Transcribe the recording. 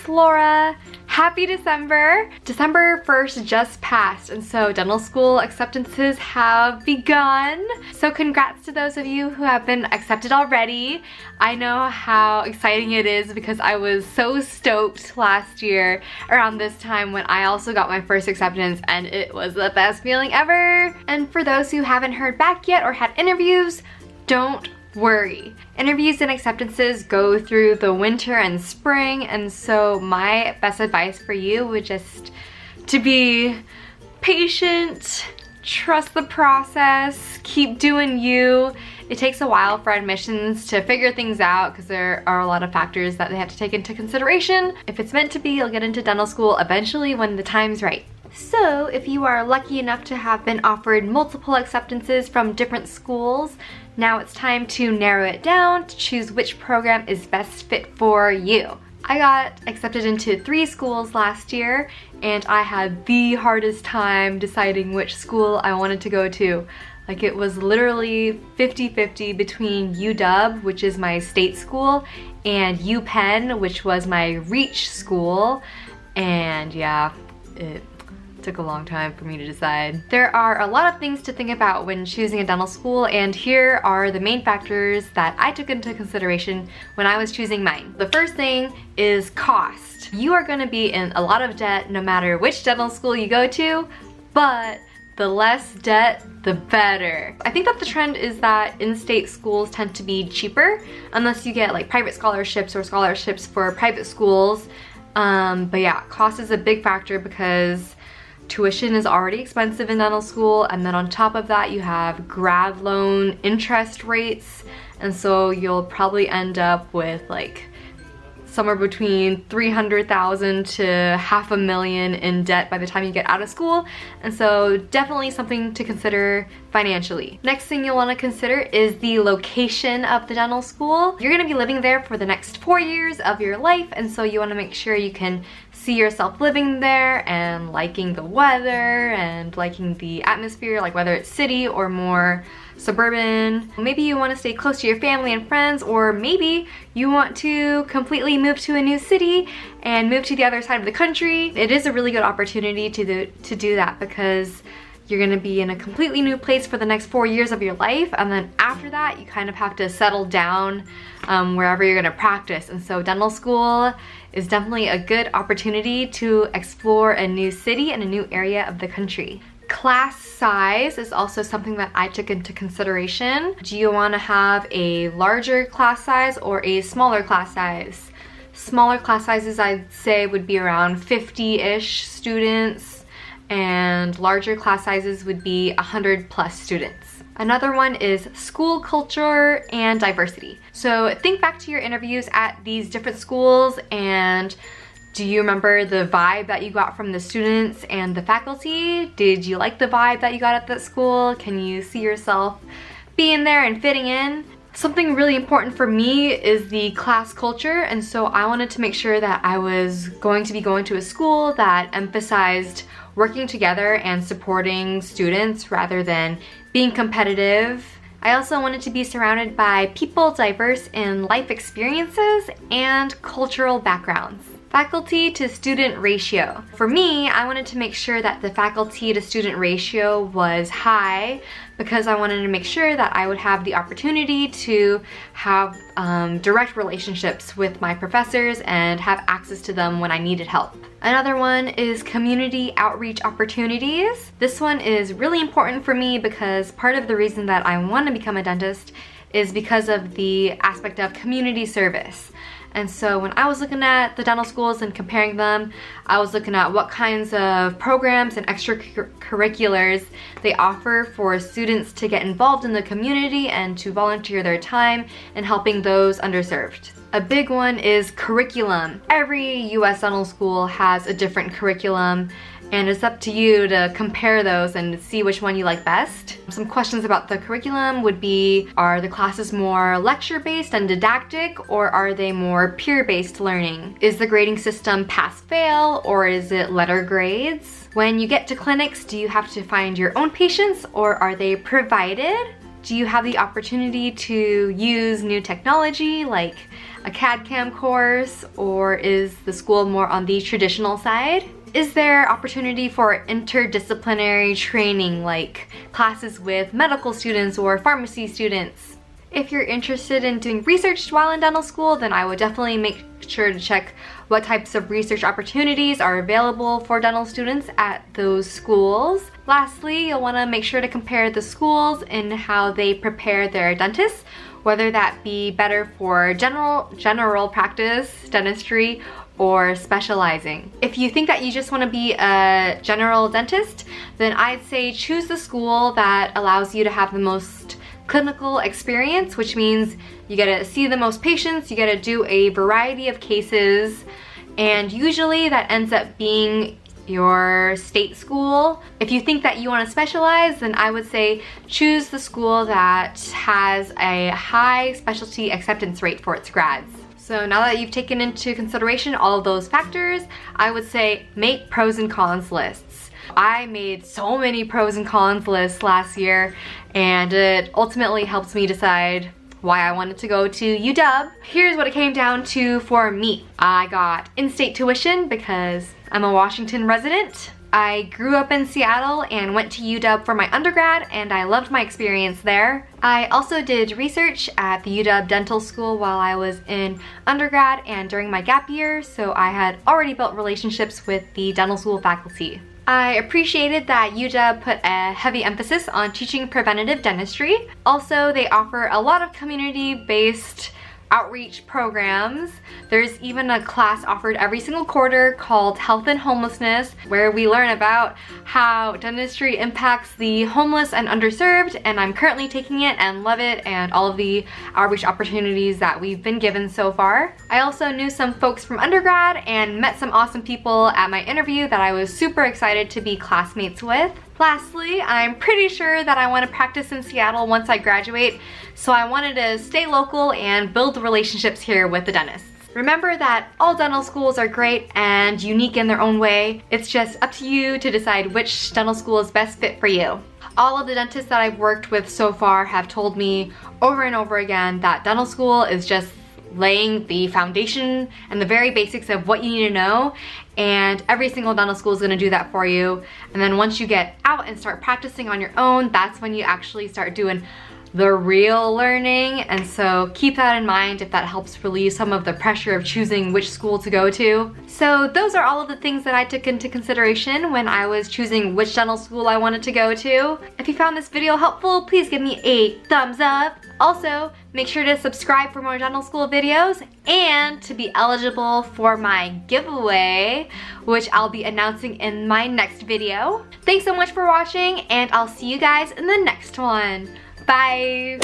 it's Laura. Happy December! December 1st just passed, and so dental school acceptances have begun. So congrats to those of you who have been accepted already. I know how exciting it is because I was so stoked last year around this time when I also got my first acceptance, and it was the best feeling ever. And for those who haven't heard back yet or had interviews, don't worry. Interviews and acceptances go through the winter and spring, and so my best advice for you would just to be patient, trust the process, keep doing you. It takes a while for admissions to figure things out because there are a lot of factors that they have to take into consideration. If it's meant to be, you'll get into dental school eventually when the time's right. So if you are lucky enough to have been offered multiple acceptances from different schools, now it's time to narrow it down to choose which program is best fit for you. I got accepted into 3 schools last year, and I had the hardest time deciding which school I wanted to go to. Like, it was literally 50-50 between UW, which is my state school, and UPenn, which was my REACH school, and yeah, it took a long time for me to decide. There are a lot of things to think about when choosing a dental school, and here are the main factors that I took into consideration when I was choosing mine. The first thing is cost. You are going to be in a lot of debt no matter which dental school you go to, but the less debt, the better. I think that the trend is that in-state schools tend to be cheaper unless you get like private scholarships or scholarships for private schools. But yeah, cost is a big factor because tuition is already expensive in dental school, and then on top of that you have grad loan interest rates, and so you'll probably end up with like somewhere between $300,000 to $500,000 in debt by the time you get out of school, and so definitely something to consider financially. Next thing you'll want to consider is the location of the dental school. You're going to be living there for the next 4 years of your life, and so you want to make sure you can see yourself living there and liking the weather and liking the atmosphere, like whether it's city or more suburban. Maybe you want to stay close to your family and friends, or maybe you want to completely move to a new city and move to the other side of the country. It is a really good opportunity to do that because you're going to be in a completely new place for the next 4 years of your life, and then after that you kind of have to settle down wherever you're going to practice. And so dental school is definitely a good opportunity to explore a new city and a new area of the country. Class size is also something that I took into consideration. Do you want to have a larger class size or a smaller class size? Smaller class sizes I'd say would be around 50-ish students, and larger class sizes would be 100+ students. Another one is school culture and diversity. So think back to your interviews at these different schools, and do you remember the vibe that you got from the students and the faculty? Did you like the vibe that you got at that school? Can you see yourself being there and fitting in? Something really important for me is the class culture, and so I wanted to make sure that I was going to be going to a school that emphasized working together and supporting students rather than being competitive. I also wanted to be surrounded by people diverse in life experiences and cultural backgrounds. Faculty to student ratio. For me, I wanted to make sure that the faculty to student ratio was high because I wanted to make sure that I would have the opportunity to have direct relationships with my professors and have access to them when I needed help. Another one is community outreach opportunities. This one is really important for me because part of the reason that I want to become a dentist is because of the aspect of community service. And so when I was looking at the dental schools and comparing them, I was looking at what kinds of programs and extracurriculars they offer for students to get involved in the community and to volunteer their time in helping those underserved. A big one is curriculum. Every US dental school has a different curriculum, and it's up to you to compare those and see which one you like best. Some questions about the curriculum would be, are the classes more lecture-based and didactic, or are they more peer-based learning? Is the grading system pass-fail, or is it letter grades? When you get to clinics, do you have to find your own patients, or are they provided? Do you have the opportunity to use new technology like a CAD/CAM course, or is the school more on the traditional side? Is there opportunity for interdisciplinary training like classes with medical students or pharmacy students? If you're interested in doing research while in dental school, then I would definitely make sure to check what types of research opportunities are available for dental students at those schools. Lastly, you'll want to make sure to compare the schools and how they prepare their dentists, whether that be better for general practice dentistry or specializing. If you think that you just want to be a general dentist, then I'd say choose the school that allows you to have the most clinical experience, which means you get to see the most patients, you get to do a variety of cases, and usually that ends up being your state school. If you think that you want to specialize, then I would say choose the school that has a high specialty acceptance rate for its grads. So now that you've taken into consideration all of those factors, I would say make pros and cons lists. I made so many pros and cons lists last year, and it ultimately helps me decide why I wanted to go to UW. Here's what it came down to for me. I got in-state tuition because I'm a Washington resident. I grew up in Seattle and went to UW for my undergrad, and I loved my experience there. I also did research at the UW Dental School while I was in undergrad and during my gap year, so I had already built relationships with the dental school faculty. I appreciated that UW put a heavy emphasis on teaching preventative dentistry. Also, they offer a lot of community-based outreach programs. There's even a class offered every single quarter called Health and Homelessness, where we learn about how dentistry impacts the homeless and underserved, and I'm currently taking it and love it and all of the outreach opportunities that we've been given so far. I also knew some folks from undergrad and met some awesome people at my interview that I was super excited to be classmates with. Lastly, I'm pretty sure that I want to practice in Seattle once I graduate, so I wanted to stay local and build relationships here with the dentists. Remember that all dental schools are great and unique in their own way. It's just up to you to decide which dental school is best fit for you. All of the dentists that I've worked with so far have told me over and over again that dental school is just laying the foundation and the very basics of what you need to know, and every single dental school is going to do that for you. And then once you get out and start practicing on your own, that's when you actually start doing the real learning. And so keep that in mind if that helps relieve some of the pressure of choosing which school to go to. So those are all of the things that I took into consideration when I was choosing which dental school I wanted to go to. If you found this video helpful, please give me a thumbs up. Also, make sure to subscribe for more dental school videos and to be eligible for my giveaway, which I'll be announcing in my next video. Thanks so much for watching, and I'll see you guys in the next one. Bye!